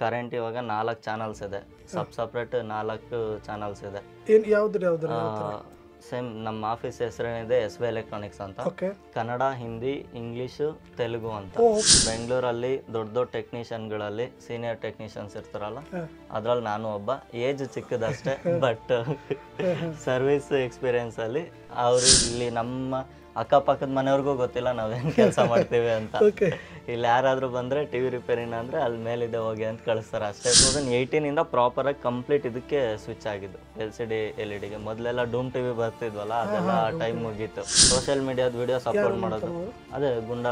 Current ಇವಾಗ 4 channels ಇದೆ, separate 4 channels ಇದೆ. ಸೇಮ್ ನಮ್ಮ ಆಫೀಸ್ ಹೆಸರೇನಿದೆ SB ಎಲೆಕ್ಟ್ರಾನಿಕ್ಸ್ ಅಂತ. ಕನ್ನಡ, ಹಿಂದಿ, ಇಂಗ್ಲೀಷು, ತೆಲುಗು ಅಂತ. ಬೆಂಗಳೂರಲ್ಲಿ ದೊಡ್ಡ ಟೆಕ್ನಿಷಿಯನ್ಗಳಲ್ಲಿ ಸೀನಿಯರ್ ಟೆಕ್ನಿಷಿಯನ್ಸ್ ಇರ್ತಾರಲ್ಲ, ಅದ್ರಲ್ಲಿ ನಾನು ಒಬ್ಬ. ಏಜ್ ಚಿಕ್ಕದಷ್ಟೇ, ಬಟ್ ಸರ್ವಿಸ್ ಎಕ್ಸ್ಪೀರಿಯನ್ಸ್ ಅಲ್ಲಿ ಅವರು ಇಲ್ಲಿ ನಮ್ಮ ಅಕ್ಕಪಕ್ಕದ ಮನೆಯವ್ರಿಗೂ ಗೊತ್ತಿಲ್ಲ ನಾವೇನು ಕೆಲಸ ಮಾಡ್ತೀವಿ ಅಂತ. ಇಲ್ಲಿ ಯಾರಾದರೂ ಬಂದರೆ ಟಿವಿ ರಿಪೇರಿನ ಅಂದರೆ ಅಲ್ಲಿ ಮೇಲಿದೆ ಹೋಗಿ ಅಂತ ಕಳಿಸ್ತಾರೆ ಅಷ್ಟೇ. 2018 ಪ್ರಾಪರಾಗಿ ಕಂಪ್ಲೀಟ್ ಇದಕ್ಕೆ ಸ್ವಿಚ್ ಆಗಿದ್ದು LCD LED. ಮೊದಲೆಲ್ಲ ಡೂಮ್ ಟಿವಿ ಬರ್ತಿದ್ವಲ್ಲ, ಅದೆಲ್ಲ ಟೈಮ್ ಮುಗೀತು. ಸೋಷಿಯಲ್ ಮೀಡಿಯಾದ ವಿಡಿಯೋಸ್ ಅಪ್ಲೋಡ್ ಮಾಡೋದು ಅದೇ ಗುಂಡ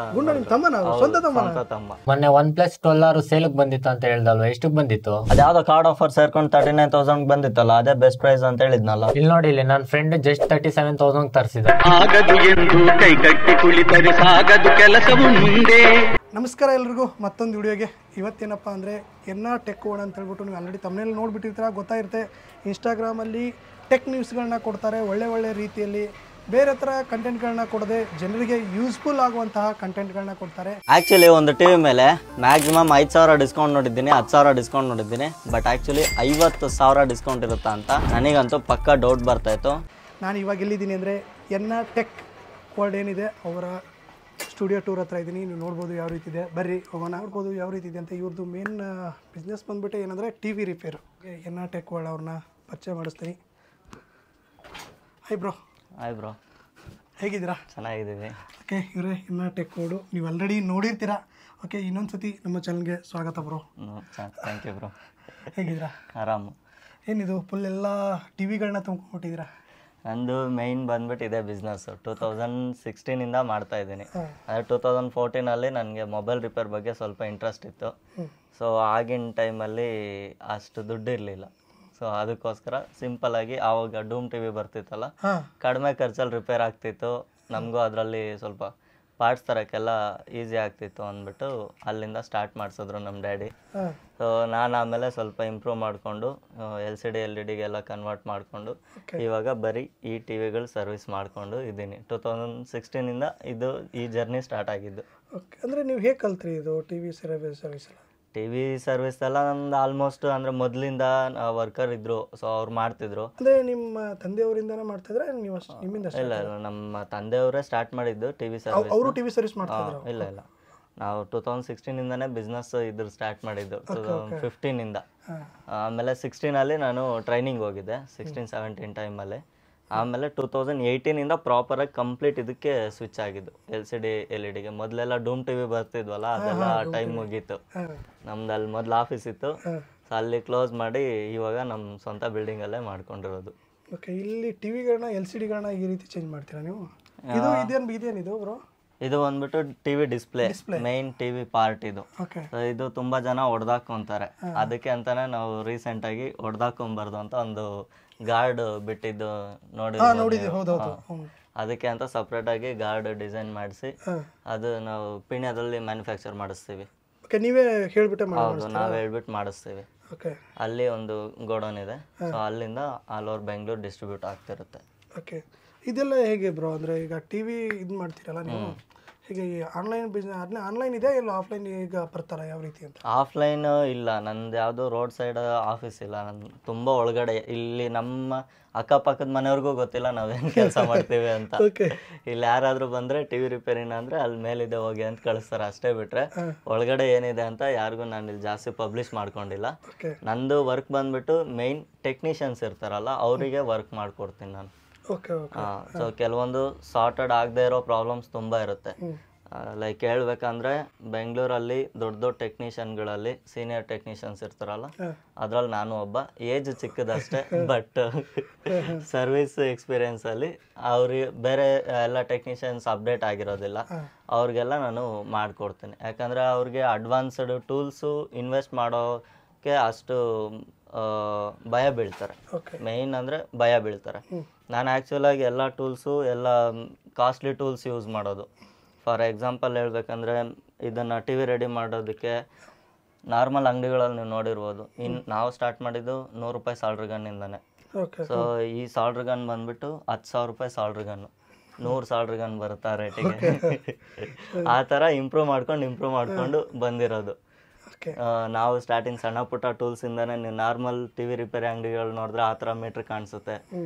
ಸ್ವಂತ ತಮ್ಮ. ಮೊನ್ನೆ OnePlus 12 ಸೇಲ್ಗೆ ಬಂದಿತ್ತು ಅಂತ ಹೇಳ್ದಲ್ವ, ಎಷ್ಟಕ್ಕೆ ಬಂದಿತ್ತು? ಅದ್ಯಾವ್ದೋ ಕಾರ್ಡ್ ಆಫರ್ ಸೇರ್ಕೊಂಡು 39,000 ಬಂದಿತ್ತಲ್ಲ, ಅದೇ ಬೆಸ್ಟ್ ಪ್ರೈಸ್ ಅಂತ ಹೇಳಿದ್ನಲ್ಲ. ಇಲ್ಲಿ ನೋಡಿ, ಇಲ್ಲಿ ನನ್ನ ಫ್ರೆಂಡ್ ಜಸ್ಟ್ 37,000 ತರಿಸಿದ. ನಮಸ್ಕಾರ ಎಲ್ರಿಗೂ, ಮತ್ತೊಂದು ವಿಡಿಯೋಗೆ. ಇವತ್ತೇನಪ್ಪ ಅಂದರೆ ಟೆಕ್ ವರ್ಲ್ಡ್ ಅಂತ ಹೇಳ್ಬಿಟ್ಟು ನೀವು ಆಲ್ರೆಡಿ ತಮ್ಮನೇಲಿ ನೋಡ್ಬಿಟ್ಟಿರ್ತೀರ, ಗೊತ್ತಾಗಿರುತ್ತೆ. ಇನ್ಸ್ಟಾಗ್ರಾಮಲ್ಲಿ ಟೆಕ್ ನ್ಯೂಸ್ಗಳನ್ನ ಕೊಡ್ತಾರೆ, ಒಳ್ಳೆ ರೀತಿಯಲ್ಲಿ ಬೇರೆ ಥರ ಕಂಟೆಂಟ್ಗಳನ್ನ ಕೊಡದೆ ಜನರಿಗೆ ಯೂಸ್ಫುಲ್ ಆಗುವಂತಹ ಕಂಟೆಂಟ್ಗಳನ್ನ ಕೊಡ್ತಾರೆ. ಆ್ಯಕ್ಚುಲಿ ಒಂದು ಟಿವಿ ಮೇಲೆ ಮ್ಯಾಕ್ಸಿಮಮ್ 5,000 ಡಿಸ್ಕೌಂಟ್ ನೋಡಿದ್ದೀನಿ, 10,000 ಡಿಸ್ಕೌಂಟ್ ನೋಡಿದ್ದೀನಿ. ಬಟ್ ಆ್ಯಕ್ಚುಲಿ 50,000 ಡಿಸ್ಕೌಂಟ್ ಇರುತ್ತಾ ಅಂತ ನನಗಂತೂ ಪಕ್ಕ ಡೌಟ್ ಬರ್ತಾಯಿತ್ತು. ನಾನು ಇವಾಗ ಎಲ್ಲಿದ್ದೀನಿ ಅಂದರೆ ಟೆಕ್ ವರ್ಲ್ಡ್ ಏನಿದೆ ಅವರ ಸ್ಟುಡಿಯೋ ಟೂರ್ ಹತ್ರ ಇದ್ದೀನಿ. ನೀವು ನೋಡ್ಬೋದು ಯಾವ ರೀತಿ ಇದೆ, ಬರ್ರಿ ಹೋಗೋಣ, ನೋಡ್ಬೋದು ಯಾವ ರೀತಿ ಇದೆ ಅಂತ. ಇವ್ರದ್ದು ಮೇನ್ ಬಿಸ್ನೆಸ್ ಬಂದುಬಿಟ್ಟು ಏನಂದರೆ ಟಿವಿ ರಿಪೇರು. ಟೆಕ್ ವರ್ಲ್ಡ್ ಅವ್ರನ್ನ ಪರಿಚಯ ಮಾಡಿಸ್ತೀನಿ. Hi bro. ಹೇಗಿದ್ದೀರಾ? ಚೆನ್ನಾಗಿದ್ದೀವಿ. ಓಕೆ, ಇವರೇ ಟೆಕ್ ವರ್ಲ್ಡು, ನೀವು ಆಲ್ರೆಡಿ ನೋಡಿರ್ತೀರಾ. ಓಕೆ, ಇನ್ನೊಂದು ಸತಿ ನಮ್ಮ ಚಾನಲ್ಗೆ ಸ್ವಾಗತ ಬ್ರೋ. Thank you bro. ಹೇಗಿದ್ದೀರಾ? ಆರಾಮು. ಏನಿದು ಫುಲ್ ಎಲ್ಲ ಟಿವಿಗಳನ್ನ ತುಂಬ್ಕೊಂಡ್ಬಿಟ್ಟಿದ್ದೀರಾ? ನಂದು ಮೇಯ್ನ್ ಬಂದ್ಬಿಟ್ಟು ಇದೆ ಬಿಸ್ನೆಸ್ಸು. 2016 ಮಾಡ್ತಾ ಇದ್ದೀನಿ. ಅದೇ 2014 ನನಗೆ ಮೊಬೈಲ್ ರಿಪೇರ್ ಬಗ್ಗೆ ಸ್ವಲ್ಪ ಇಂಟ್ರೆಸ್ಟ್ ಇತ್ತು. ಸೊ ಆಗಿನ ಟೈಮಲ್ಲಿ ಅಷ್ಟು ದುಡ್ಡು ಇರಲಿಲ್ಲ. ಸೊ ಅದಕ್ಕೋಸ್ಕರ ಸಿಂಪಲ್ಲಾಗಿ ಆವಾಗ ಡೂಮ್ ಟಿವಿ ಬರ್ತಿತ್ತಲ್ಲ, ಕಡಿಮೆ ಖರ್ಚಲ್ಲಿ ರಿಪೇರ್ ಆಗ್ತಿತ್ತು. ನಮಗೂ ಅದರಲ್ಲಿ ಸ್ವಲ್ಪ ಪಾರ್ಟ್ಸ್ ತರೋಕ್ಕೆಲ್ಲ ಈಸಿ ಆಗ್ತಿತ್ತು ಅಂದ್ಬಿಟ್ಟು ಅಲ್ಲಿಂದ ಸ್ಟಾರ್ಟ್ ಮಾಡಿಸಿದ್ರು ನಮ್ಮ ಡ್ಯಾಡಿ. ಸೊ ನಾನು ಆಮೇಲೆ ಸ್ವಲ್ಪ ಇಂಪ್ರೂವ್ ಮಾಡಿಕೊಂಡು LCD LEDಗೆಲ್ಲ ಕನ್ವರ್ಟ್ ಮಾಡಿಕೊಂಡು ಇವಾಗ ಬರೀ ಈ ಟಿವಿಗಳು ಸರ್ವಿಸ್ ಮಾಡಿಕೊಂಡು ಇದ್ದೀನಿ. 2016 ಇದು ಈ ಜರ್ನಿ ಸ್ಟಾರ್ಟ್ ಆಗಿದ್ದು. ಓಕೆ, ಅಂದರೆ ನೀವು ಹೇಗೆ ಕಲ್ತ್ರಿ ಇದು ಟಿವಿ ಸರ್ವಿಸ್ ಎಲ್ಲ? ಟಿವಿ ಸರ್ವಿಸ್ ಎಲ್ಲ ನಮ್ದು ಆಲ್ಮೋಸ್ಟ್ ಅಂದರೆ ಮೊದಲಿಂದ ವರ್ಕರ್ ಇದ್ರು, ಸೊ ಅವ್ರು ಮಾಡ್ತಿದ್ರು. ಅಂದರೆ ನಿಮ್ಮ ತಂದೆಯವರಿಂದನೇ ಮಾಡ್ತಿದ್ರೆ ನೀವು ನಿಮ್ಮಿಂದ? ಇಲ್ಲ, ನಮ್ಮ ತಂದೆಯವರೇ ಸ್ಟಾರ್ಟ್ ಮಾಡಿದ್ದು ಟಿವಿ ಸರ್ವಿಸ್. ಅವರು ಟಿವಿ ಸರ್ವಿಸ್ ಮಾಡ್ತಿದ್ರು? ಇಲ್ಲ, ನಾವು 2016 ಬಿಸ್ನೆಸ್ ಇದ್ರ ಸ್ಟಾರ್ಟ್ ಮಾಡಿದ್ದು. 2015 ಆಮೇಲೆ 16 ನಾನು ಟ್ರೈನಿಂಗ್ ಹೋಗಿದ್ದೆ, 16-17 ಟೈಮಲ್ಲಿ. ಆಮೇಲೆ 2018 ಪ್ರಾಪರಾಗಿ ಕಂಪ್ಲೀಟ್ ಇದಕ್ಕೆ ಸ್ವಿಚ್ ಆಗಿದ್ದು LCD LEDಗೆ. ಮೊದಲೆಲ್ಲ ಡೂಮ್ ಟಿವಿ ಬರ್ತಿದ್ವಲ್ಲ, ಅದೆಲ್ಲ ಟೈಮ್ ಮುಗೀತು. ನಮ್ದು ಅಲ್ಲಿ ಮೊದಲು ಆಫೀಸ್ ಇತ್ತು, ಸೊ ಅಲ್ಲಿ ಕ್ಲೋಸ್ ಮಾಡಿ ಇವಾಗ ನಮ್ಮ ಸ್ವಂತ ಬಿಲ್ಡಿಂಗಲ್ಲೇ ಮಾಡ್ಕೊಂಡಿರೋದು. ಓಕೆ, ಇಲ್ಲಿ ಟಿವಿಗಳನ್ನ LCDಗಳನ್ನ ಈ ರೀತಿ ಚೇಂಜ್ ಮಾಡ್ತೀರಾ ನೀವು? ಇದೇನಿದು ಬ್ರೋ? ಇದು ಬಂದ್ಬಿಟ್ಟು TV display, main TV part ಇದು. ಇದು ತುಂಬಾ ಜನ ಹೊಡೆದಾಕೊಂತಾರೆ, ಅದಕ್ಕೆ ಅಂತಾನೆ ನಾವು ರೀಸೆಂಟ್ ಆಗಿ ಹೊಡೆದಾಕೊಂಬಾರ್ದು ಅಂತ ಒಂದು ಗಾರ್ಡ್ ಬಿಟ್ಟಿದ್ದು ನೋಡಿದ್ವಿ. ಅದಕ್ಕೆ ಅಂತ ಸಪ್ರೇಟ್ ಆಗಿ ಗಾರ್ಡ್ ಡಿಸೈನ್ ಮಾಡಿಸಿ ಅದು ನಾವು ಪೀಣ್ಯದಲ್ಲಿ ಮ್ಯಾನುಫ್ಯಾಕ್ಚರ್ ಮಾಡಿಸ್ತೀವಿ. ನೀವೇ ಹೇಳ್ಬಿಟ್ಟು? ಹೌದು, ನಾವ್ ಹೇಳ್ಬಿಟ್ಟು ಮಾಡಿಸ್ತೀವಿ. ಅಲ್ಲಿ ಒಂದು ಗೋಡೌನ್ ಇದೆ, ಸೊ ಅಲ್ಲಿಂದ ಆಲ್ ಓವರ್ ಬೆಂಗಳೂರು ಡಿಸ್ಟ್ರಿಬ್ಯೂಟ್ ಆಗ್ತಿರುತ್ತೆ. ಓಕೆ, ಇದೆಲ್ಲ ಹೇಗೆ ಬ್ರೋ? ಅಂದರೆ ಈಗ ಟಿವಿ ಇದು ಮಾಡ್ತೀರಲ್ಲ ನೀವು, ಹೀಗೆ ಆನ್ಲೈನ್ ಬಿಸ್ನೆಸ್ ಆನ್ಲೈನ್ ಇದೆ ಇಲ್ಲ ಆಫ್ಲೈನ್ ಈಗ ಬರ್ತಾರ ಯಾವ ರೀತಿ ಅಂತ? ಆಫ್ಲೈನ್ ಇಲ್ಲ, ನಂದು ಯಾವುದೋ ರೋಡ್ ಸೈಡ್ ಆಫೀಸ್ ಇಲ್ಲ, ನಂದು ತುಂಬ ಒಳಗಡೆ. ಇಲ್ಲಿ ನಮ್ಮ ಅಕ್ಕಪಕ್ಕದ ಮನೆಯವ್ರಿಗೂ ಗೊತ್ತಿಲ್ಲ ನಾವೇನು ಕೆಲಸ ಮಾಡ್ತೀವಿ ಅಂತ. ಇಲ್ಲಿ ಯಾರಾದರೂ ಬಂದರೆ ಟಿವಿ ರಿಪೇರಿನ ಅಂದರೆ ಅಲ್ಲಿ ಮೇಲಿದೆ ಹೋಗಿ ಅಂತ ಕಳಿಸ್ತಾರೆ ಅಷ್ಟೇ. ಬಿಟ್ಟರೆ ಒಳಗಡೆ ಏನಿದೆ ಅಂತ ಯಾರಿಗೂ ನಾನು ಇಲ್ಲಿ ಜಾಸ್ತಿ ಪಬ್ಲಿಷ್ ಮಾಡ್ಕೊಂಡಿಲ್ಲ. ನಂದು ವರ್ಕ್ ಬಂದ್ಬಿಟ್ಟು ಮೇಯ್ನ್ ಟೆಕ್ನಿಷಿಯನ್ಸ್ ಇರ್ತಾರಲ್ಲ ಅವರಿಗೆ ವರ್ಕ್ ಮಾಡಿಕೊಡ್ತೀನಿ ನಾನು. ಸೊ ಕೆಲವೊಂದು ಸಾರ್ಟೆಡ್ ಆಗದೆ ಇರೋ ಪ್ರಾಬ್ಲಮ್ಸ್ ತುಂಬ ಇರುತ್ತೆ. ಲೈಕ್ ಹೇಳ್ಬೇಕಂದ್ರೆ ಬೆಂಗಳೂರಲ್ಲಿ ದೊಡ್ಡ ಟೆಕ್ನಿಷಿಯನ್ಗಳಲ್ಲಿ ಸೀನಿಯರ್ ಟೆಕ್ನಿಷಿಯನ್ಸ್ ಇರ್ತಾರಲ್ಲ, ಅದ್ರಲ್ಲಿ ನಾನು ಒಬ್ಬ. ಏಜ್ ಚಿಕ್ಕದಷ್ಟೇ, ಬಟ್ ಸರ್ವಿಸ್ ಎಕ್ಸ್ಪೀರಿಯನ್ಸಲ್ಲಿ ಅವ್ರಿಗೆ ಬೇರೆ ಎಲ್ಲ ಟೆಕ್ನಿಷಿಯನ್ಸ್ ಅಪ್ಡೇಟ್ ಆಗಿರೋದಿಲ್ಲ, ಅವ್ರಿಗೆಲ್ಲ ನಾನು ಮಾಡಿಕೊಡ್ತೀನಿ. ಯಾಕಂದರೆ ಅವ್ರಿಗೆ ಅಡ್ವಾನ್ಸ್ಡ್ ಟೂಲ್ಸು ಇನ್ವೆಸ್ಟ್ ಮಾಡೋಕ್ಕೆ ಅಷ್ಟು ಭಯ ಬೀಳ್ತಾರೆ. ಮೇಯ್ನ್ ಅಂದರೆ ಭಯ ಬೀಳ್ತಾರೆ. ನಾನು ಆ್ಯಕ್ಚುಲಾಗಿ ಎಲ್ಲ ಟೂಲ್ಸು ಎಲ್ಲ ಕಾಸ್ಟ್ಲಿ ಟೂಲ್ಸ್ ಯೂಸ್ ಮಾಡೋದು. ಫಾರ್ ಎಕ್ಸಾಂಪಲ್ ಹೇಳ್ಬೇಕಂದ್ರೆ ಇದನ್ನು ಟಿವಿ ರೆಡಿ ಮಾಡೋದಕ್ಕೆ ನಾರ್ಮಲ್ ಅಂಗಡಿಗಳಲ್ಲಿ ನೀವು ನೋಡಿರ್ಬೋದು. ನಾವು ಸ್ಟಾರ್ಟ್ ಮಾಡಿದ್ದು 100 ರೂಪಾಯಿ ಸಾಲ್ಡ್ರ್ ಗನ್ನಿಂದನೇ. ಸೊ ಈ ಸಾಲ್ಡ್ರ್ ಗನ್ ಬಂದ್ಬಿಟ್ಟು 10,000 ರೂಪಾಯಿ ಸಾಲ್ಡ್ರ್ ಗನ್ನು, 100 ಸಾಲ್ಡ್ರ್ ಗನ್ ಬರುತ್ತೆ ಆ ರೇಟಿಗೆ. ಆ ಥರ ಇಂಪ್ರೂವ್ ಮಾಡ್ಕೊಂಡು ಬಂದಿರೋದು. ನಾವು ಸ್ಟಾರ್ಟಿಂಗ್ ಸಣ್ಣ ಪುಟ್ಟ ಟೂಲ್ಸಿಂದನೇ ನೀವು ನಾರ್ಮಲ್ ಟಿ ವಿ ರಿಪೇರಿ ಅಂಗಡಿಗಳು ನೋಡಿದ್ರೆ ಆ ಥರ ಮೀಟ್ರ್ ಕಾಣಿಸುತ್ತೆ.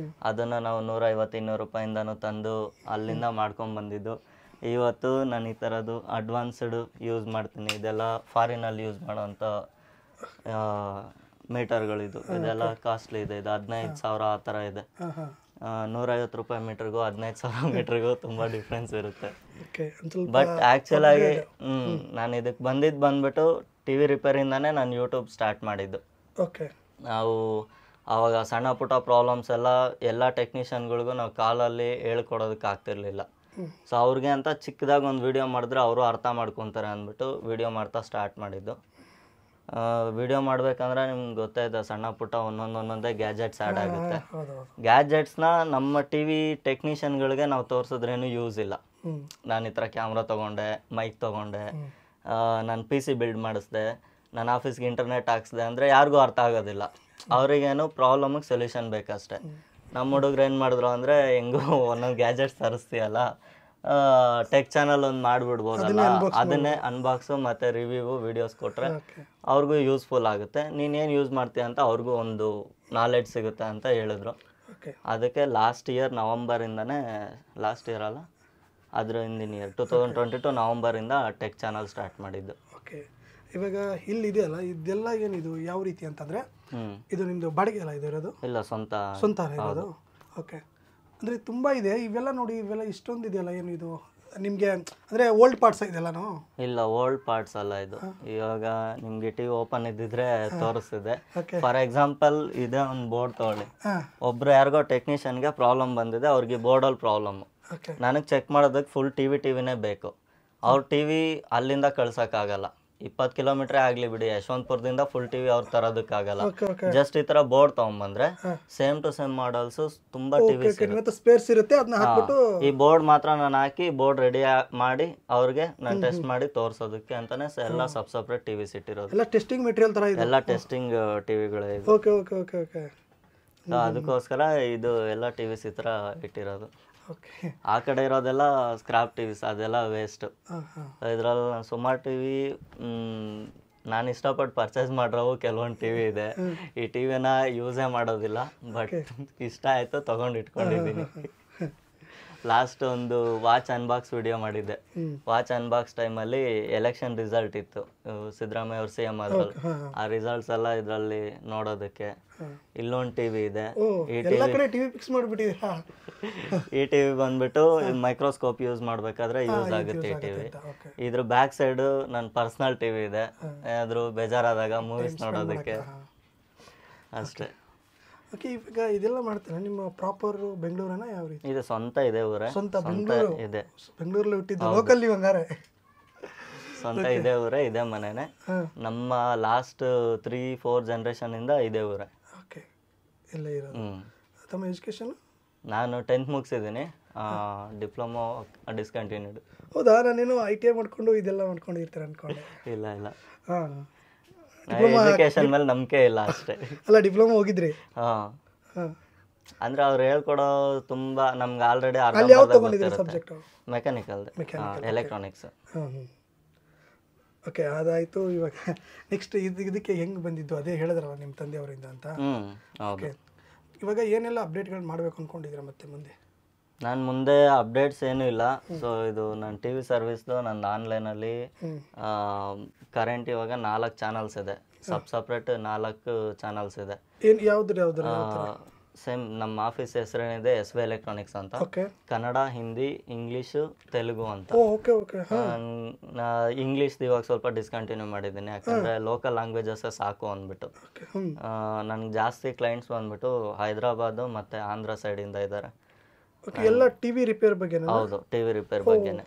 ಅದನ್ನು ನಾವು 150-200 ರೂಪಾಯಿಂದನೂ ತಂದು ಅಲ್ಲಿಂದ ಮಾಡ್ಕೊಂಡು ಬಂದಿದ್ದು. ಇವತ್ತು ನಾನು ಈ ಥರದ್ದು ಅಡ್ವಾನ್ಸ್ಡ್ ಯೂಸ್ ಮಾಡ್ತೀನಿ. ಇದೆಲ್ಲ ಫಾರಿನಲ್ಲಿ ಯೂಸ್ ಮಾಡೋವಂಥ ಮೀಟರ್ಗಳಿದು. ಇದೆಲ್ಲ ಕಾಸ್ಟ್ಲಿ ಇದೆ. ಇದು 15,000 ಆ ಥರ ಇದೆ. 150 ರೂಪಾಯಿ ಮೀಟ್ರಿಗೂ 15,000 ಮೀಟ್ರಿಗೂ ತುಂಬ ಡಿಫ್ರೆನ್ಸ್ ಇರುತ್ತೆ. ಬಟ್ ಆ್ಯಕ್ಚುಲಾಗಿ ನಾನು ಇದಕ್ಕೆ ಬಂದ್ಬಿಟ್ಟು ಟಿ ವಿ ರಿಪೇರಿಂದಾನೇ ನಾನು ಯೂಟ್ಯೂಬ್ ಸ್ಟಾರ್ಟ್ ಮಾಡಿದ್ದು. ನಾವು ಆವಾಗ ಸಣ್ಣ ಪುಟ್ಟ ಪ್ರಾಬ್ಲಮ್ಸ್ ಎಲ್ಲ ಟೆಕ್ನಿಷಿಯನ್ಗಳಿಗೂ ನಾವು ಕಾಲಲ್ಲಿ ಹೇಳ್ಕೊಡೋದಕ್ಕೆ ಆಗ್ತಿರ್ಲಿಲ್ಲ. ಸೊ ಅವ್ರಿಗೆ ಅಂತ ಚಿಕ್ಕದಾಗಿ ಒಂದು ವಿಡಿಯೋ ಮಾಡಿದ್ರೆ ಅವರು ಅರ್ಥ ಮಾಡ್ಕೊತಾರೆ ಅಂದ್ಬಿಟ್ಟು ವಿಡಿಯೋ ಮಾಡ್ತಾ ಸ್ಟಾರ್ಟ್ ಮಾಡಿದ್ದು. ವಿಡಿಯೋ ಮಾಡ್ಬೇಕಂದ್ರೆ ನಿಮ್ಗೆ ಗೊತ್ತಾಯ್ತು, ಸಣ್ಣ ಪುಟ್ಟ ಒಂದೊಂದೇ ಗ್ಯಾಜೆಟ್ಸ್ ಆ್ಯಡ್ ಆಗುತ್ತೆ. ಗ್ಯಾಜೆಟ್ಸ್ನ ನಮ್ಮ ಟಿ ವಿ ಟೆಕ್ನಿಷಿಯನ್ಗಳಿಗೆ ನಾವು ತೋರಿಸಿದ್ರೇನು ಯೂಸ್ ಇಲ್ಲ. ನಾನು ಈ ಥರ ಕ್ಯಾಮ್ರಾ ತೊಗೊಂಡೆ, ಮೈಕ್ ತೊಗೊಂಡೆ, ನಾನು ಪಿ ಸಿ ಬಿಲ್ಡ್ ಮಾಡಿಸ್ದೆ, ನನ್ನ ಆಫೀಸ್ಗೆ ಇಂಟರ್ನೆಟ್ ಹಾಕ್ಸಿದೆ ಅಂದರೆ ಯಾರಿಗೂ ಅರ್ಥ ಆಗೋದಿಲ್ಲ. ಅವರಿಗೇನು ಪ್ರಾಬ್ಲಮಿಗೆ ಸೊಲ್ಯೂಷನ್ ಬೇಕಷ್ಟೆ. ನಮ್ಮ ಹುಡುಗ್ರು ಏನು ಮಾಡಿದ್ರು ಅಂದರೆ ಹೆಂಗೂ ಒಂದೊಂದು ಗ್ಯಾಜೆಟ್ಸ್ ತರಿಸ್ತೀಯಲ್ಲ, ಟೆಕ್ ಚಾನಲ್ ಒಂದು ಮಾಡಿಬಿಡ್ಬೋದಲ್ಲ, ಅದನ್ನೇ ಅನ್ಬಾಕ್ಸು ಮತ್ತು ರಿವ್ಯೂ ವೀಡಿಯೋಸ್ ಕೊಟ್ಟರೆ ಅವ್ರಿಗೂ ಯೂಸ್ಫುಲ್ ಆಗುತ್ತೆ. ನೀನೇನು ಯೂಸ್ ಮಾಡ್ತೀಯ ಅಂತ ಅವ್ರಿಗೂ ಒಂದು ನಾಲೆಡ್ಜ್ ಸಿಗುತ್ತೆ ಅಂತ ಹೇಳಿದ್ರು. ಅದಕ್ಕೆ ಲಾಸ್ಟ್ ಇಯರ್ ನವಂಬರಿಂದನೇ, ಲಾಸ್ಟ್ ಇಯರ್ ಅಲ್ಲ ಅದ್ರ ಹಿಂದಿನ ಇಯರ್ 2022 ನವಂಬರಿಂದ ಟೆಕ್ ಚಾನಲ್ ಸ್ಟಾರ್ಟ್ ಮಾಡಿದ್ದು. ಓಕೆ, ಇವಾಗ ಇಲ್ಲಿದೆಯಲ್ಲ ಇದೆಲ್ಲ ಏನಿದು ಯಾವ ರೀತಿ ಅಂತಂದರೆ ಇದು ನಿಮ್ಮದು ಬಾಡಿಗೆ ಅಲ್ಲ ಇದು ಇರೋದು? ಇಲ್ಲ, ಸ್ವಂತ ಇರೋದು. ಓಕೆ, ಅಂದರೆ ತುಂಬ ಇದೆ ಇವೆಲ್ಲ. ನೋಡಿ ಇವೆಲ್ಲ ಇಷ್ಟೊಂದು ಇದೆಯಲ್ಲ, ಏನು ಇದು ನಿಮಗೆ ಅಂದರೆ ಓಲ್ಡ್ ಪಾರ್ಟ್ಸ್ ಇದೆಲ್ಲನೂ? ಇಲ್ಲ, ಓಲ್ಡ್ ಪಾರ್ಟ್ಸ್ ಅಲ್ಲ ಇದು. ಇವಾಗ ನಿಮಗೆ ಟಿ ವಿ ಓಪನ್ ಇದ್ದಿದ್ರೆ ತೋರಿಸ್ತಿದೆ. ಫಾರ್ ಎಕ್ಸಾಂಪಲ್ ಇದೇ ಒಂದು ಬೋರ್ಡ್ ತೊಗೊಳ್ಳಿ. ಒಬ್ರು ಯಾರಿಗೋ ಟೆಕ್ನಿಷಿಯನ್ಗೆ ಪ್ರಾಬ್ಲಮ್ ಬಂದಿದೆ, ಅವ್ರಿಗೆ ಬೋರ್ಡಲ್ಲಿ ಪ್ರಾಬ್ಲಮ್ಮು. ನನಗೆ ಚೆಕ್ ಮಾಡೋದಕ್ಕೆ ಫುಲ್ ಟಿವಿನೇ ಬೇಕು. ಅವ್ರ ಟಿ ವಿ ಅಲ್ಲಿಂದ ಕಳ್ಸೋಕ್ಕಾಗಲ್ಲ. 20 ಕಿಲೋಮೀಟ್ರೇ ಆಗಲಿ ಬಿಡಿ, ಯಶವಂತಪುರದಿಂದ ಫುಲ್ ಟಿ ವಿ ಅವ್ರು ತರೋದಕ್ಕಾಗಲ್ಲ. ಜಸ್ಟ್ ಈ ಥರ ಬೋರ್ಡ್ ತೊಗೊಂಬಂದ್ರೆ ಸೇಮ್ ಟು ಸೇಮ್ ಮಾಡಲ್ಸು ತುಂಬ ಟಿ ವಿ ಸ್ಪೇರ್ಸ್ ಇರುತ್ತೆ. ಈ ಬೋರ್ಡ್ ಮಾತ್ರ ನಾನು ಹಾಕಿ ಬೋರ್ಡ್ ರೆಡಿ ಮಾಡಿ ಅವ್ರಿಗೆ ನಾನು ಟೆಸ್ಟ್ ಮಾಡಿ ತೋರಿಸೋದಕ್ಕೆ ಅಂತಾನೆ ಎಲ್ಲ ಸಪ್ರೇಟ್ ಟಿ ವಿ ಇಟ್ಟಿರೋದು. ಎಲ್ಲ ಟೆಸ್ಟಿಂಗ್ ಮೆಟೀರಿಯಲ್ ಥರ ಇದೆ, ಎಲ್ಲ ಟೆಸ್ಟಿಂಗ್ ಟಿವಿಗಳೇ ಇದೆ. Okay okay okay okay. ಅದಕ್ಕೋಸ್ಕರ ಇದು ಎಲ್ಲ ಟಿ ವಿಸ್ ಈ ಥರ ಇಟ್ಟಿರೋದು. ಆ ಕಡೆ ಇರೋದೆಲ್ಲ ಸ್ಕ್ರಾಪ್ ಟಿವಿಸ್, ಅದೆಲ್ಲ ವೇಸ್ಟ್. ಇದ್ರಲ್ಲಿ ಸುಮಾರು ಟಿವಿ ನಾನು ಇಷ್ಟಪಟ್ಟು ಪರ್ಚೇಸ್ ಮಾಡಿರೋವು ಕೆಲವೊಂದು ಟಿವಿ ಇದೆ. ಈ ಟಿವಿನ ಯೂಸೇ ಮಾಡೋದಿಲ್ಲ, ಬಟ್ ಇಷ್ಟ ಆಯ್ತು ತಗೊಂಡು ಇಟ್ಕೊಂಡಿದ್ದೀನಿ. ಲಾಸ್ಟ್ ಒಂದು ವಾಚ್ ಅನ್ಬಾಕ್ಸ್ ವಿಡಿಯೋ ಮಾಡಿದ್ದೆ. ವಾಚ್ ಅನ್ಬಾಕ್ಸ್ ಟೈಮಲ್ಲಿ ಎಲೆಕ್ಷನ್ ರಿಸಲ್ಟ್ ಇತ್ತು, ಸಿದ್ದರಾಮಯ್ಯ ಅವ್ರು CM ಆದ್ರಲ್ಲ, ಆ ರಿಸಲ್ಟ್ಸ್ ಎಲ್ಲ ಇದರಲ್ಲಿ ನೋಡೋದಕ್ಕೆ. ಇಲ್ಲೊಂದು ಟಿವಿ ಇದೆ. ಈ ಟಿವಿ ಬಂದ್ಬಿಟ್ಟು ಮೈಕ್ರೋಸ್ಕೋಪ್ ಯೂಸ್ ಮಾಡ್ಬೇಕಾದ್ರೆ ಯೂಸ್ ಆಗುತ್ತೆ ಈ ಟಿವಿ. ಇದ್ರ ಬ್ಯಾಕ್ ಸೈಡ್ ನನ್ನ ಪರ್ಸನಲ್ ಟಿವಿ ಇದೆ, ಏನಾದ್ರು ಬೇಜಾರಾದಾಗ ಮೂವೀಸ್ ನೋಡೋದಕ್ಕೆ ಅಷ್ಟೇ. ಓಕೆ, ಈಗ ಇದೆಲ್ಲ ಮಾಡ್ತೀರಾ? ನಿಮ್ಮ ಪ್ರಾಪರ್ ಬೆಂಗಳೂರನ ಯಾವ ರೀತಿ? ಇದು ಸ್ವಂತ ಇದೆ ಊರೇ. ಸ್ವಂತ ಬೆಂಗಳೂರು ಇದೆ, ಬೆಂಗಳೂರಲ್ಲಿ ಹುಟ್ಟಿದ್ದು, ಲೋಕಲ್ ನೀವು ಹಂಗಾರೆ? ಸ್ವಂತ ಇದೇ ಊರೇ, ಇದೇ ಮನೆನೇ. ನಮ್ಮ ಲಾಸ್ಟ್ 3-4 ಜನರೇಷನ್ ಇಂದ ಇದೇ ಊರೇ. ಓಕೆ, ಎಲ್ಲ ಇರೋದು. ತಮ್ಮ ಎಜುಕೇಶನ್? ನಾನು 10th ಮುಗಿಸಿದ್ದೀನಿ, ಡಿಪ್ಲೊಮೊ ಡಿಸ್ಕಂಟಿನ್ಯೂಡ್. ಹೌದಾ? ನಾನೇನು ITI ಮಾಡ್ಕೊಂಡು ಇದೆಲ್ಲ ಮಾಡ್ಕೊಂಡಿರ್ತಾರೆ ಅನ್ಕೊಂಡೆ. ಇಲ್ಲ ಇಲ್ಲ, ಎಜುಕೇಶನ್ ಮೇಲೆ ನಂಬಿಕೆ ಇಲ್ಲ ಅಷ್ಟೇ. ಅಲ್ಲ, ಡಿಪ್ಲೊಮಾ ಹೋಗಿದ್ರಿ? ಅಂದ್ರೆ ಅವ್ರು ಹೇಳ್ಕೊಡೋ ತುಂಬಾ ನಮ್ಗೆ already subject mechanical, electronics. Okay, ಅದಾಯ್ತು. ಇವಾಗ ನೆಕ್ಸ್ಟ್ ಇದಕ್ಕೆ ಹೆಂಗ್ ಬಂದಿದ್ದು ಅದೇ ಹೇಳಿದ್ರಲ್ಲ ನಿಮ್ಮ ತಂದೆಯವರಿಂದ ಅಂತ. ಓಕೆ, ಇವಾಗ ಏನೆಲ್ಲ ಅಪ್ಡೇಟ್ಗಳು ಮಾಡ್ಬೇಕು ಅನ್ಕೊಂಡಿದ್ದೀರಾ ಮತ್ತೆ ಮುಂದೆ? ನಾನು ಮುಂದೆ ಅಪ್ಡೇಟ್ಸ್ ಏನೂ ಇಲ್ಲ. ಸೊ ಇದು ನನ್ನ ಟಿ ವಿ ಸರ್ವಿಸ್ದು ನಂದು ಆನ್ಲೈನಲ್ಲಿ ಕರೆಂಟ್ ಇವಾಗ 4 ಚಾನಲ್ಸ್ ಇದೆ, ಸಪ್ರೇಟ್ 4 ಚಾನಲ್ಸ್ ಇದೆ. ಸೇಮ್ ನಮ್ಮ ಆಫೀಸ್ ಹೆಸರೇನಿದೆ SY ಎಲೆಕ್ಟ್ರಾನಿಕ್ಸ್ ಅಂತ. ಕನ್ನಡ, ಹಿಂದಿ, ಇಂಗ್ಲೀಷು, ತೆಲುಗು ಅಂತ. ಇಂಗ್ಲೀಷ್ದು ಇವಾಗ ಸ್ವಲ್ಪ ಡಿಸ್ಕಂಟಿನ್ಯೂ ಮಾಡಿದ್ದೀನಿ, ಯಾಕಂದರೆ ಲೋಕಲ್ ಲ್ಯಾಂಗ್ವೇಜಸ್ ಸಾಕು ಅಂದ್ಬಿಟ್ಟು. ನನಗೆ ಜಾಸ್ತಿ ಕ್ಲೈಂಟ್ಸ್ ಬಂದ್ಬಿಟ್ಟು ಹೈದರಾಬಾದು ಮತ್ತು ಆಂಧ್ರ ಸೈಡಿಂದ ಇದ್ದಾರೆ. ಎಲ್ಲ ಟಿವಿ ರಿಪೇರ್ ಬಗ್ಗೆ? ಹೌದು, ಟಿವಿ ರಿಪೇರ್ ಬಗ್ಗೆನೇ.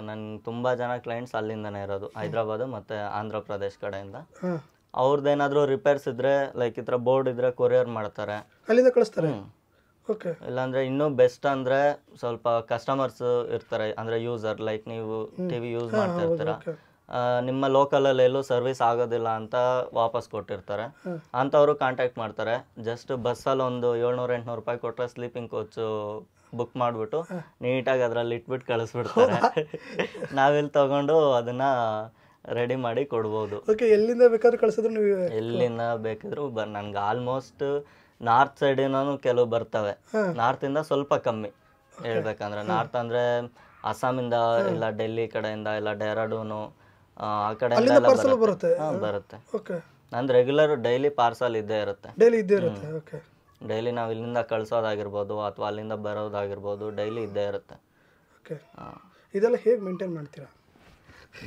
ನನ್ಗೆ ತುಂಬ ಜನ ಕ್ಲೈಂಟ್ಸ್ ಅಲ್ಲಿಂದನೇ ಇರೋದು, ಹೈದರಾಬಾದು ಮತ್ತು ಆಂಧ್ರ ಪ್ರದೇಶ್ ಕಡೆಯಿಂದ. ಅವ್ರದ್ದೇನಾದರೂ ರಿಪೇರ್ಸ್ ಇದ್ರೆ, ಲೈಕ್ ಈ ಥರ ಬೋರ್ಡ್ ಇದ್ರೆ ಕೊರಿಯರ್ ಮಾಡ್ತಾರೆ, ಅಲ್ಲಿಂದ ಕಳಿಸ್ತಾರೆ. ಇಲ್ಲಾಂದ್ರೆ ಇನ್ನೂ ಬೆಸ್ಟ್ ಅಂದರೆ ಸ್ವಲ್ಪ ಕಸ್ಟಮರ್ಸ್ ಇರ್ತಾರೆ, ಅಂದರೆ ಯೂಸರ್, ಲೈಕ್ ನೀವು ಟಿವಿ ಯೂಸ್ ಮಾಡ್ತಾ ಇರ್ತೀರ, ನಿಮ್ಮ ಲೋಕಲಲ್ಲಿ ಎಲ್ಲೂ ಸರ್ವಿಸ್ ಆಗೋದಿಲ್ಲ ಅಂತ ವಾಪಸ್ ಕೊಟ್ಟಿರ್ತಾರೆ. ಅಂಥವರು ಕಾಂಟ್ಯಾಕ್ಟ್ ಮಾಡ್ತಾರೆ. ಜಸ್ಟ್ ಬಸ್ಸಲ್ಲಿ ಒಂದು 700-800 ರೂಪಾಯಿ ಕೊಟ್ಟರೆ ಸ್ಲೀಪಿಂಗ್ ಕೋಚು ಬುಕ್ ಮಾಡಿಬಿಟ್ಟು ನೀಟಾಗಿ ಅದರಲ್ಲಿ ಇಟ್ಬಿಟ್ಟು ಕಳಿಸ್ಬಿಡ್ತಾರೆ. ನಾವಿಲ್ಲಿ ತೊಗೊಂಡು ಅದನ್ನು ರೆಡಿ ಮಾಡಿ ಕೊಡ್ಬೋದು. ಓಕೆ, ಎಲ್ಲಿಂದ ಬೇಕಾದ್ರೂ ಕಳ್ಸಿದ್ರು ನೀವು? ಎಲ್ಲಿಂದ ಬೇಕಿದ್ರು ನನ್ಗೆ ಆಲ್ಮೋಸ್ಟ್ ನಾರ್ತ್ ಸೈಡಿನೂ ಕೆಲವು ಬರ್ತವೆ. ನಾರ್ತಿಂದ ಸ್ವಲ್ಪ ಕಮ್ಮಿ ಹೇಳ್ಬೇಕಂದ್ರೆ. ನಾರ್ತ್ ಅಂದ್ರೆ ಅಸ್ಸಾಮಿಂದ ಇಲ್ಲ ಡೆಲ್ಲಿ ಕಡೆಯಿಂದ ಇಲ್ಲ ಡೆಹ್ರಾಡೂನು ಆ ಕಡೆಯಿಂದ ಎಲ್ಲ ಬರುತ್ತೆ. ಬರುತ್ತೆ. ನಂದು ರೆಗ್ಯುಲರ್ ಡೈಲಿ ಪಾರ್ಸಲ್ ಇದ್ದೇ ಇರುತ್ತೆ. ಡೈಲಿ ನಾವು ಇಲ್ಲಿಂದ ಕಳ್ಸೋದಾಗಿರ್ಬೋದು ಅಥವಾ ಅಲ್ಲಿಂದ ಬರೋದಾಗಿರ್ಬೋದು ಡೈಲಿ ಇದ್ದೇ ಇರುತ್ತೆ. ಇದೆಲ್ಲ ಹೇಗೆ ಮೇಂಟೈನ್ ಮಾಡ್ತೀರಾ?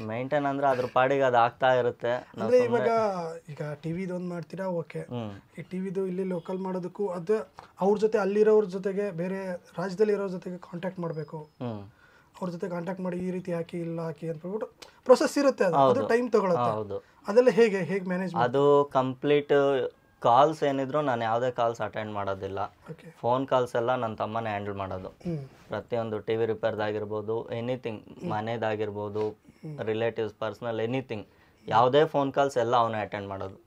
ಮೇಂಟೈನ್ ಅಂದ್ರೆ ಅದ್ರ ಪಾಡಿಗೆ ಅದು ಆಗ್ತಾ ಇರುತ್ತೆ. ಈಗ ಟಿವಿದು ಒಂದು ಮಾಡ್ತೀರಾ, ಓಕೆ. ಈ ಟಿವಿದು ಇಲ್ಲಿ ಲೋಕಲ್ ಮಾಡೋದಕ್ಕೂ ಅದು ಅವ್ರ ಜೊತೆ ಅಲ್ಲಿರೋರ ಜೊತೆಗೆ ಬೇರೆ ರಾಜ್ಯದಲ್ಲಿ ಇರೋರ ಜೊತೆಗೆ ಕಾಂಟ್ಯಾಕ್ಟ್ ಮಾಡಬೇಕು, ಅವ್ರ ಜೊತೆ ಕಾಂಟ್ಯಾಕ್ಟ್ ಮಾಡಿ ಈ ರೀತಿ ಹಾಕಿ ಇಲ್ಲ ಹಾಕಿ ಅಂತ ಹೇಳ್ಬಿಟ್ಟು ಪ್ರೊಸೆಸ್ ಇರುತ್ತೆ, ಅದು ಟೈಮ್ ತಗೊಳುತ್ತೆ. ಅದೆಲ್ಲ ಹೇಗೆ ಮ್ಯಾನೇಜ್? ಅದು ಕಂಪ್ಲೀಟ್ ಕಾಲ್ಸ್ ಏನಿದ್ರು ನಾನು ಯಾವುದೇ ಕಾಲ್ಸ್ ಅಟೆಂಡ್ ಮಾಡೋದಿಲ್ಲ. ಫೋನ್ ಕಾಲ್ಸ್ ಎಲ್ಲ ನನ್ನ ತಮ್ಮನೇ ಹ್ಯಾಂಡಲ್ ಮಾಡೋದು. ಪ್ರತಿಯೊಂದು ಟಿವಿ ರಿಪೇರ್ದಾಗಿರ್ಬೋದು, ಎನಿಥಿಂಗ್, ಮನೆದಾಗಿರ್ಬೋದು, ರಿಲೇಟಿವ್ಸ್, ಪರ್ಸನಲ್, ಎನಿಥಿಂಗ್, ಯಾವುದೇ ಫೋನ್ ಕಾಲ್ಸ್ ಎಲ್ಲ ಅವನೇ ಅಟೆಂಡ್ ಮಾಡೋದು.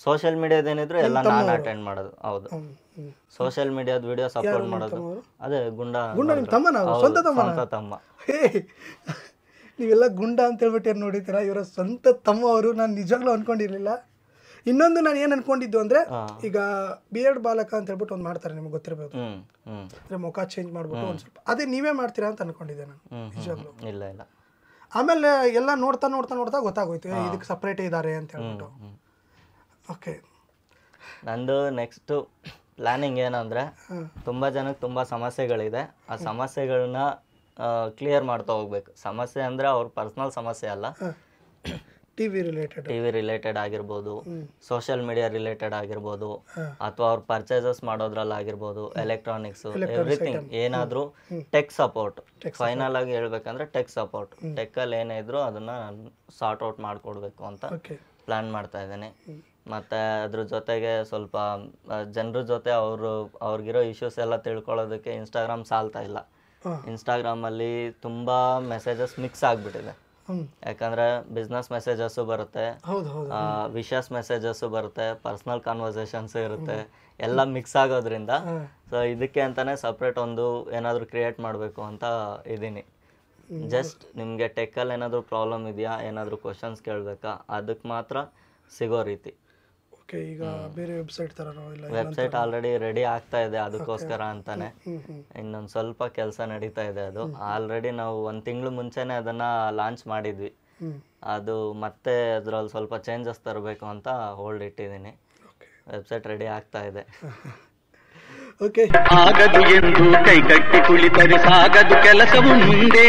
ಸೋಷಿಯಲ್ ಮೀಡಿಯಾದೇನಿದ್ರು ಎಲ್ಲ ನಾನು ಅಟೆಂಡ್ ಮಾಡೋದು. ಹೌದು, ಸೋಷಿಯಲ್ ಮೀಡಿಯಾದ ವಿಡಿಯೋಸ್ ಅಪ್ಲೋಡ್ ಮಾಡೋದು ಅದೇ ಗುಂಡ ಸ್ವಂತ ತಮ್ಮ. ನೀವೆಲ್ಲ ಗುಂಡ ಅಂತ ಹೇಳ್ಬಿಟ್ಟು ನೋಡಿತೀರಾ, ಇವರ ಸ್ವಂತ ತಮ್ಮ ಅವರು. ನಾನು ನಿಜವಾಗ್ಲೂ ಅನ್ಕೊಂಡಿರ್ಲಿಲ್ಲ. ಇನ್ನೊಂದು ನಾನು ಏನು ಅನ್ಕೊಂಡಿದ್ದು ಅಂದ್ರೆ, ಈಗ ಬಿಯರ್ಡ್ ಬಾಲಕ ಅಂತ ಹೇಳ್ಬಿಟ್ಟು ಒಂದು ಮಾಡ್ತಾರೆ, ನಿಮ್ಗೆ ಗೊತ್ತಿರಬಹುದು, ಅಂದ್ರೆ ಮುಖ ಚೇಂಜ್ ಮಾಡ್ಬಿಟ್ಟು ಒಂದು ಸ್ವಲ್ಪ, ಅದೇ ನೀವೇ ಮಾಡ್ತೀರಾ ಅಂತ ಅನ್ಕೊಂಡಿದ್ದೆ ನಾನು ನಿಜವಾಗ್ಲೂ. ಇಲ್ಲ. ಆಮೇಲೆ ಎಲ್ಲ ನೋಡ್ತಾ ಗೊತ್ತಾಗೋಯ್ತು ಇದಕ್ಕೆ ಸಪ್ರೇಟ್ ಇದ್ದಾರೆ ಅಂತ ಹೇಳ್ಬಿಟ್ಟು. ಓಕೆ, ನಂದು ನೆಕ್ಸ್ಟ್ ಪ್ಲಾನಿಂಗ್ ಏನಂದ್ರೆ, ತುಂಬಾ ಜನಕ್ಕೆ ತುಂಬಾ ಸಮಸ್ಯೆಗಳಿದೆ. ಆ ಸಮಸ್ಯೆಗಳನ್ನ ಕ್ಲಿಯರ್ ಮಾಡ್ತಾ ಹೋಗ್ಬೇಕು. ಸಮಸ್ಯೆ ಅಂದ್ರೆ ಅವ್ರ ಪರ್ಸನಲ್ ಸಮಸ್ಯೆ ಅಲ್ಲ, ಟಿವಿ ರಿಲೇಟೆಡ್ ಆಗಿರ್ಬೋದು, ಸೋಷಿಯಲ್ ಮೀಡಿಯಾ ರಿಲೇಟೆಡ್ ಆಗಿರ್ಬೋದು, ಅಥವಾ ಅವ್ರ ಪರ್ಚೇಸಸ್ ಮಾಡೋದ್ರಲ್ಲಾಗಿರ್ಬೋದು, ಎಲೆಕ್ಟ್ರಾನಿಕ್ಸ್, ಎವ್ರಿಥಿಂಗ್, ಏನಾದರೂ ಟೆಕ್ ಸಪೋರ್ಟ್. ಫೈನಲ್ ಆಗಿ ಹೇಳ್ಬೇಕಂದ್ರೆ ಟೆಕ್ ಸಪೋರ್ಟ್. ಟೆಕ್ಕಲ್ಲಿ ಏನೇ ಇದ್ರು ಅದನ್ನ ಸಾರ್ಟ್ ಔಟ್ ಮಾಡಿಕೊಡ್ಬೇಕು ಅಂತ ಪ್ಲಾನ್ ಮಾಡ್ತಾ ಇದ್ದೀನಿ. ಮತ್ತು ಅದ್ರ ಜೊತೆಗೆ ಸ್ವಲ್ಪ ಜನರ ಜೊತೆ ಅವ್ರಿಗಿರೋ ಇಶ್ಯೂಸ್ ಎಲ್ಲ ತಿಳ್ಕೊಳ್ಳೋದಕ್ಕೆ ಇನ್ಸ್ಟಾಗ್ರಾಮ್ ಸಾಲ್ತಾ ಇಲ್ಲ. ಇನ್ಸ್ಟಾಗ್ರಾಮಲ್ಲಿ ತುಂಬ ಮೆಸೇಜಸ್ ಮಿಕ್ಸ್ ಆಗಿಬಿಟ್ಟಿದೆ. ಯಾಕಂದರೆ ಬಿಸ್ನೆಸ್ ಮೆಸೇಜಸ್ಸು ಬರುತ್ತೆ, ವಿಶಸ್ ಮೆಸೇಜಸ್ಸು ಬರುತ್ತೆ, ಪರ್ಸ್ನಲ್ ಕಾನ್ವರ್ಸೇಷನ್ಸು ಇರುತ್ತೆ, ಎಲ್ಲ ಮಿಕ್ಸ್ ಆಗೋದ್ರಿಂದ ಸೊ ಇದಕ್ಕೆ ಅಂತಲೇ ಸಪ್ರೇಟ್ ಒಂದು ಏನಾದರೂ ಕ್ರಿಯೇಟ್ ಮಾಡಬೇಕು ಅಂತ ಇದ್ದೀನಿ. ಜಸ್ಟ್ ನಿಮಗೆ ಟೆಕ್ಕಲ್ಲಿ ಏನಾದರೂ ಪ್ರಾಬ್ಲಮ್ ಇದೆಯಾ, ಏನಾದರೂ ಕ್ವಶನ್ಸ್ ಕೇಳಬೇಕಾ, ಅದಕ್ಕೆ ಮಾತ್ರ ಸಿಗೋ ರೀತಿ. ಈಗ ಬೇರೆ ವೆಬ್ಸೈಟ್ ಆಲ್ರೆಡಿ ರೆಡಿ ಆಗ್ತಾ ಇದೆ, ಅದಕ್ಕೋಸ್ಕರ ಅಂತಾನೆ ಇನ್ನೊಂದು ಸ್ವಲ್ಪ ಕೆಲಸ ನಡೀತಾ ಇದೆ. ಅದು ಆಲ್ರೆಡಿ ನಾವು 1 ತಿಂಗಳು ಮುಂಚೆನೆ ಅದನ್ನ ಲಾಂಚ್ ಮಾಡಿದ್ವಿ. ಅದು ಮತ್ತೆ ಅದ್ರಲ್ಲಿ ಸ್ವಲ್ಪ ಚೇಂಜಸ್ ತರಬೇಕು ಅಂತ ಹೋಲ್ಡ್ ಇಟ್ಟಿದ್ದೀನಿ. ವೆಬ್ಸೈಟ್ ರೆಡಿ ಆಗ್ತಾ ಇದೆ. ಆಗದು ಎಂದು ಕೈಕಟ್ಟಿ ಕುಳಿತರೆ ಸಾಗದು ಕೆಲಸವು ಮುಂದೆ.